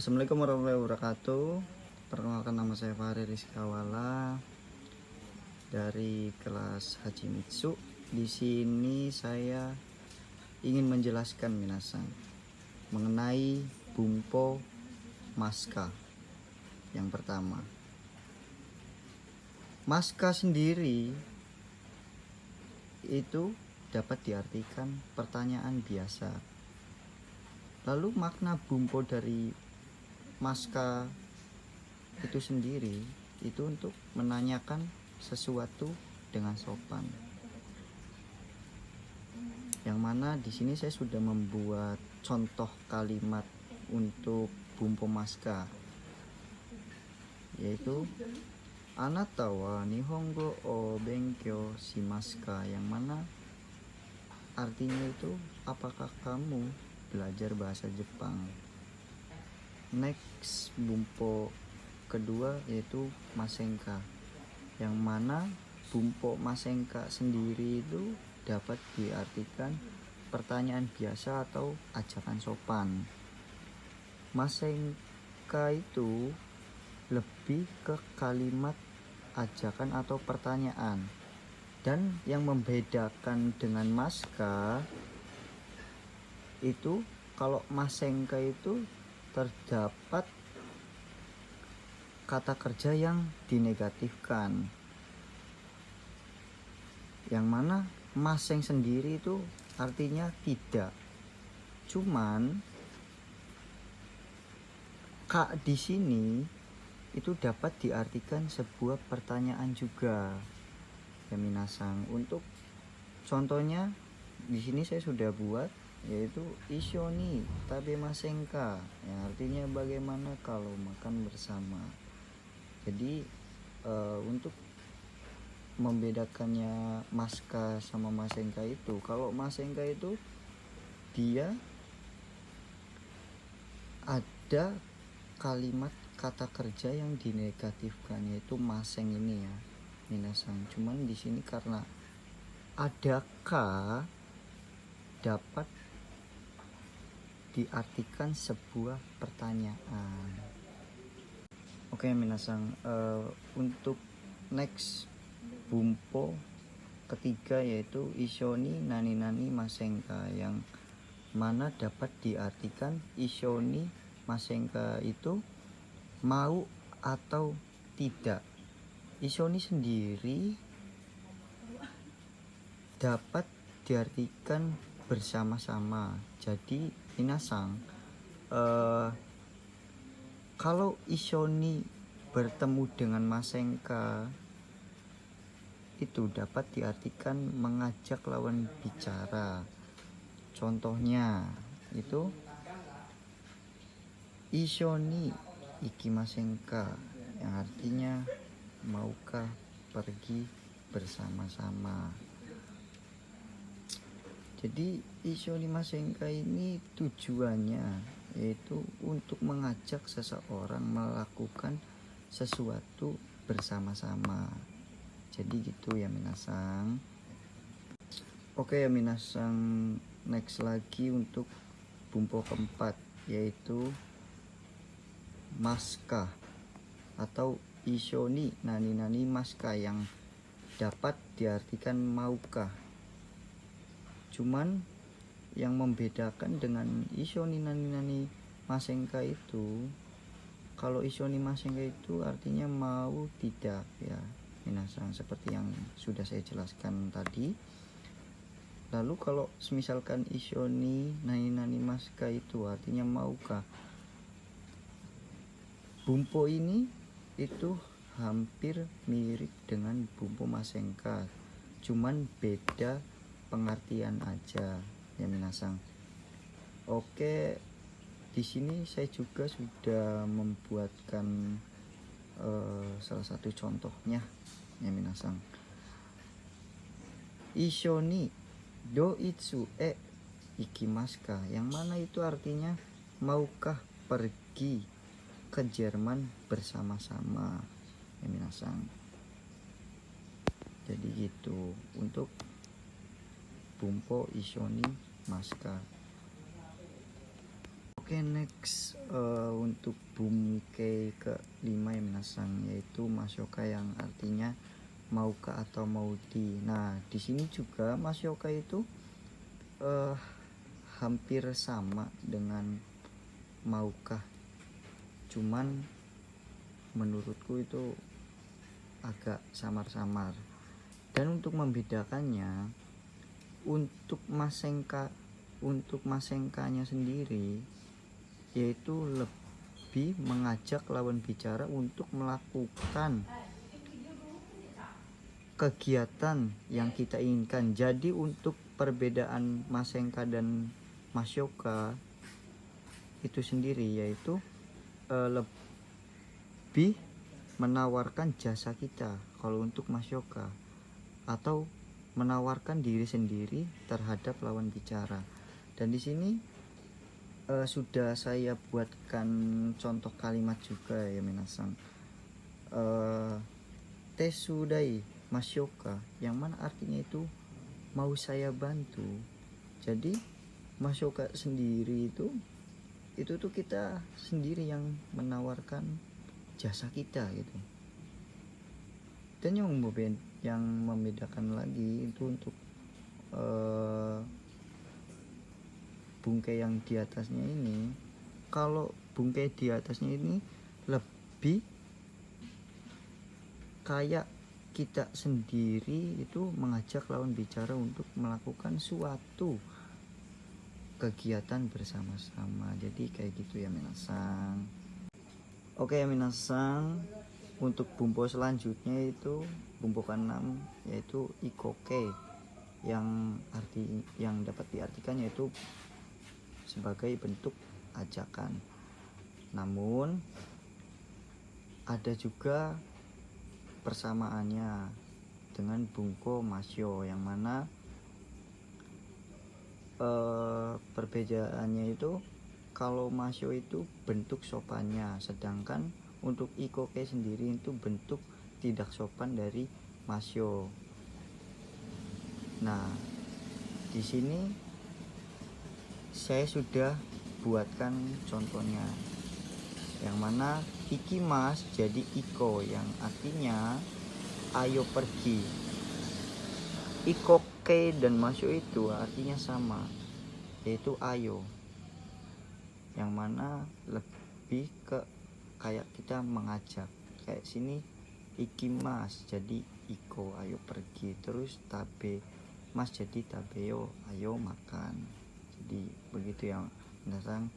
Assalamualaikum warahmatullahi wabarakatuh. Perkenalkan, nama saya Fahri Rizkawala dari kelas Hachimitsu. Di sini saya ingin menjelaskan minasan mengenai Bumpo Maska. Yang pertama, Maska sendiri itu dapat diartikan pertanyaan biasa. Lalu makna Bumpo dari Maska itu sendiri itu untuk menanyakan sesuatu dengan sopan. Yang mana di sini saya sudah membuat contoh kalimat untuk Bumpo Maska, yaitu Anata wa Nihongo o Benkyo shimasu, yang mana artinya itu apakah kamu belajar bahasa Jepang. Next, Bumpo kedua yaitu Masenka, yang mana Bumpo Masenka sendiri itu dapat diartikan pertanyaan biasa atau ajakan sopan. Masenka itu lebih ke kalimat ajakan atau pertanyaan, dan yang membedakan dengan Maska itu kalau Masenka itu terdapat kata kerja yang dinegatifkan, yang mana maseng sendiri itu artinya tidak. Cuman kak di sini itu dapat diartikan sebuah pertanyaan juga ya minasang. Untuk contohnya di sini saya sudah buat, yaitu Ishoni tabemasenka, yang artinya bagaimana kalau makan bersama. Jadi untuk membedakannya Maska sama Masenka itu, kalau Masenka itu dia ada kalimat kata kerja yang dinegatifkan, yaitu maseng ini ya minasang. Cuman di sini karena ada ka, dapat diartikan sebuah pertanyaan. Oke minasang, untuk next Bumpo ketiga yaitu Ishoni nani nani masenka, yang mana dapat diartikan Ishoni masenka itu mau atau tidak. Ishoni sendiri dapat diartikan bersama-sama. Jadi minasang, kalau Ishoni bertemu dengan Masenka itu dapat diartikan mengajak lawan bicara. Contohnya itu Ishoni ikimasenka, yang artinya maukah pergi bersama-sama. Jadi Ishoni masenka ini tujuannya yaitu untuk mengajak seseorang melakukan sesuatu bersama-sama. Jadi gitu ya minasang. Oke ya minasang, next lagi untuk Bumpo keempat yaitu Maska atau Ishoni nani nani maska, yang dapat diartikan maukah. Cuman yang membedakan dengan Ishoni nani nani masenka itu, kalau Ishoni masenka itu artinya mau tidak ya minasang, seperti yang sudah saya jelaskan tadi. Lalu kalau misalkan Ishoni nani nani maska itu artinya maukah, Bumpo ini itu hampir mirip dengan Bumpo masenka, cuman beda pengertian aja ya minasang. Oke, di sini saya juga sudah membuatkan salah satu contohnya ya minasang. Ishoni doitsu e ikimaska, yang mana itu artinya maukah pergi ke Jerman bersama-sama ya minasang. Jadi gitu untuk Bumpo Ishoni Maska. Oke, next untuk bungkei ke-5 ya minasang, yaitu Masyoka yang artinya maukah atau mauti. Nah, di sini juga Masyoka itu hampir sama dengan maukah, cuman menurutku itu agak samar-samar. Dan untuk membedakannya, untuk masengkanya sendiri yaitu lebih mengajak lawan bicara untuk melakukan kegiatan yang kita inginkan. Jadi untuk perbedaan masengka dan masyoka itu sendiri yaitu lebih menawarkan jasa kita kalau untuk masyoka, atau menawarkan diri sendiri terhadap lawan bicara. Dan di sini sudah saya buatkan contoh kalimat juga ya minasang. Tesudai masyoka, yang mana artinya itu mau saya bantu. Jadi masyoka sendiri itu tuh kita sendiri yang menawarkan jasa kita gitu. Dan yang membedakan lagi itu untuk bungkai yang di atasnya ini, kalau bungkai di atasnya ini lebih kayak kita sendiri itu mengajak lawan bicara untuk melakukan suatu kegiatan bersama-sama. Jadi kayak gitu ya minasang. Oke ya minasang, untuk bumpo selanjutnya itu bumpo ke-6 yaitu ikoke, yang dapat diartikan yaitu sebagai bentuk ajakan. Namun ada juga persamaannya dengan bungko masyo, yang mana perbedaannya itu kalau masyo itu bentuk sopannya, sedangkan untuk ikoke sendiri itu bentuk tidak sopan dari masyo. Nah, di sini saya sudah buatkan contohnya, yang mana ikimas jadi iko, yang artinya ayo pergi. Ikoke dan masyo itu artinya sama, yaitu ayo, yang mana lebih ke kayak kita mengajak. Kayak sini ikimas jadi iko, ayo pergi. Terus tabe mas jadi tabeo, ayo makan. Jadi begitu ya minasang.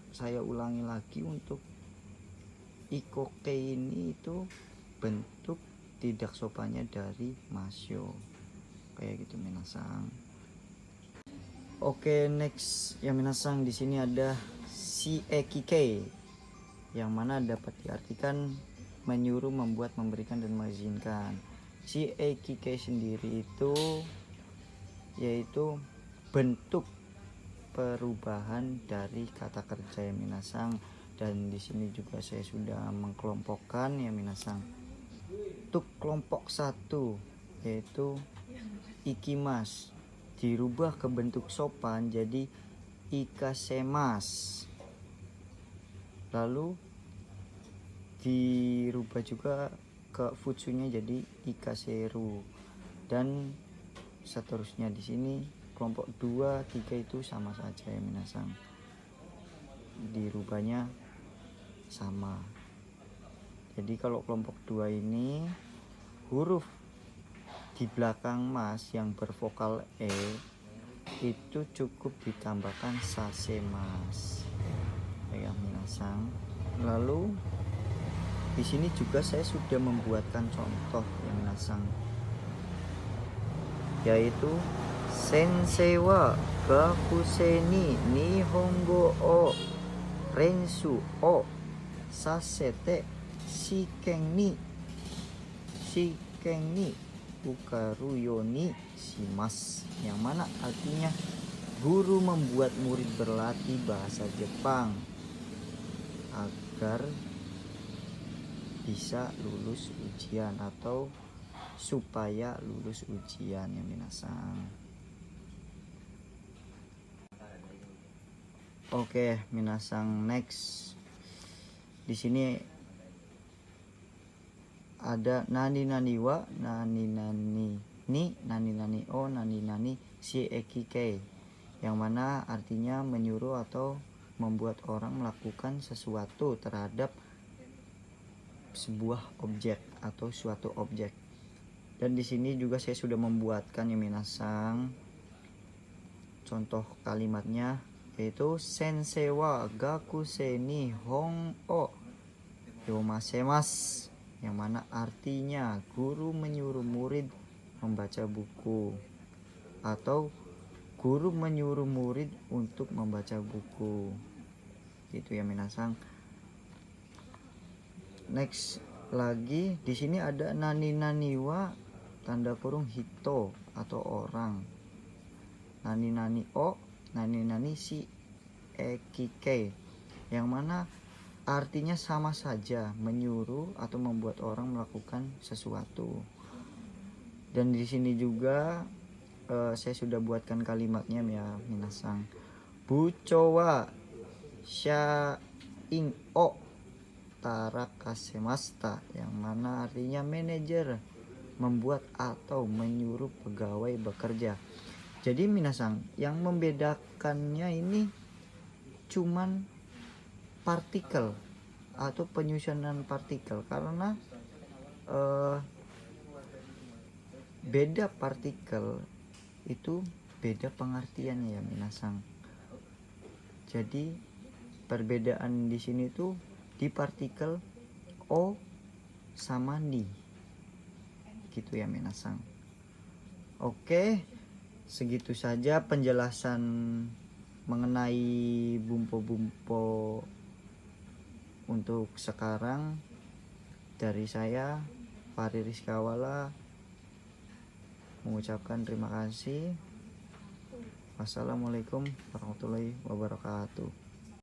Saya ulangi lagi, untuk ikoke ini itu bentuk tidak sopannya dari masyo, kayak gitu minasang. Oke, next ya minasang, di sini ada si ekike, yang mana dapat diartikan menyuruh, membuat, memberikan, dan mengizinkan. Si ekike sendiri itu yaitu bentuk perubahan dari kata kerja ya minasang. Dan di sini juga saya sudah mengkelompokkan ya minasang. Untuk kelompok 1 yaitu ikimas, dirubah ke bentuk sopan jadi ikasemas. Lalu dirubah juga ke futsunya jadi ikaseru, dan seterusnya. Di sini kelompok 2, 3 itu sama saja ya minasang, dirubahnya sama. Jadi kalau kelompok 2 ini huruf di belakang mas yang bervokal e itu cukup ditambahkan sasemas ya minasang. Lalu di sini juga saya sudah membuatkan contoh yang minasang, yaitu sensei wa gakusei ni nihongo o rensu o sasete shiken ni ukaru yo ni shimasu, yang mana artinya guru membuat murid berlatih bahasa Jepang agar bisa lulus ujian, atau supaya lulus ujian ya minasang. Oke, minasang, next. Di sini ada nani nani wa, nani nani ni, nani nani o, nani nani si ekike, yang mana artinya menyuruh atau membuat orang melakukan sesuatu terhadap sebuah objek atau suatu objek. Dan di sini juga saya sudah membuatkan ya minasang contoh kalimatnya, yaitu sensei wa gakusei ni hon o yomasemasu, yang mana artinya guru menyuruh murid membaca buku atau guru menyuruh murid untuk membaca buku, gitu ya minasang. Next lagi di sini ada nani nani wa tanda kurung hito atau orang, nani nani o, nani nani si ekike, yang mana artinya sama saja, menyuruh atau membuat orang melakukan sesuatu. Dan di sini juga saya sudah buatkan kalimatnya ya minasang. Bucho wa shain o tarakasemasta, yang mana artinya manajer membuat atau menyuruh pegawai bekerja. Jadi minasang, yang membedakannya ini cuman partikel atau penyusunan partikel, karena beda partikel itu beda pengertiannya ya minasang. Jadi perbedaan di sini tuh di partikel o sama ni, gitu ya minasang. Oke, segitu saja penjelasan mengenai bumpo-bumpo untuk sekarang dari saya, Fahri Rizkawala, mengucapkan terima kasih. Wassalamualaikum warahmatullahi wabarakatuh.